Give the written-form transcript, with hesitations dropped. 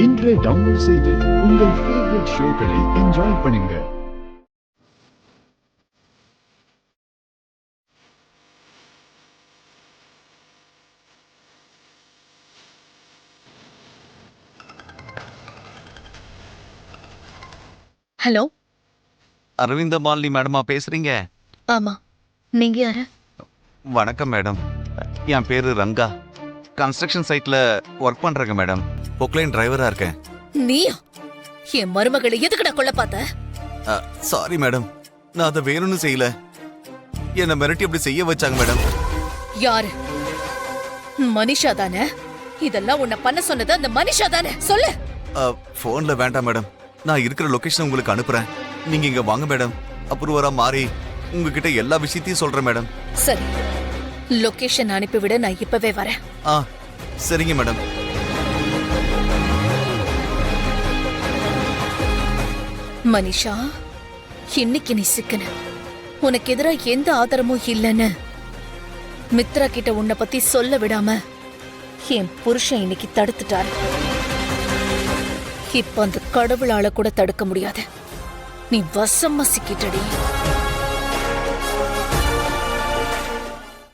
இன்றே டவுன்லோட் செய்து உங்கள் ஃபேவரட் ஷோக்களை என்ஜாய் பண்ணுங்க. ஹலோ, அரவிந்த மாலினி மேடமா பேசுறீங்க? ஆமா. நீங்க யாரு? வணக்கம் மேடம், என் பேரு ரங்கா. கன்ஸ்ட்ரக்ஷன் சைட்ல ஒர்க் பண்றேங்க மேடம். பொக்லைன் டிரைவரா இருக்கேன். நீயா? என் மருமகளை எதுக்குடா கொல்ல பார்த்த? சாரி மேடம், நான் அதை வேணும்னு செய்யல. என்ன மிரட்டி அப்படி செய்ய வச்சாங்க மேடம். யாரு? மனிஷா தானே? இதெல்லாம் உன்னை பண்ண சொன்னது அந்த மனிஷா தானே? சொல்லு. போன்ல வேண்டாம் மேடம், நான் இருக்கிற லொகேஷன் உங்களுக்கு அனுப்புறேன். நீங்க இங்க வாங்க மேடம். அப்ரூவரா மாறி உங்ககிட்ட எல்லா விஷயத்தையும் சொல்றேன் மேடம். சரி, லொகேஷன் அனுப்பிவிட, நான் இப்பவே வரேன். சரிங்க மேடம். மனிஷா, இன்னைக்கு நீ சிக்கன. உனக்கு எதிரா எந்த ஆதாரமும் இல்லைன்னு மித்ரா கிட்ட உன்னை பத்தி சொல்ல விடாம என் புருஷன் இன்னைக்கு தடுத்துட்டாரு. இப்ப அந்த கடவுளால கூட தடுக்க முடியாது. நீ வசமா சிக்கிட்டடி.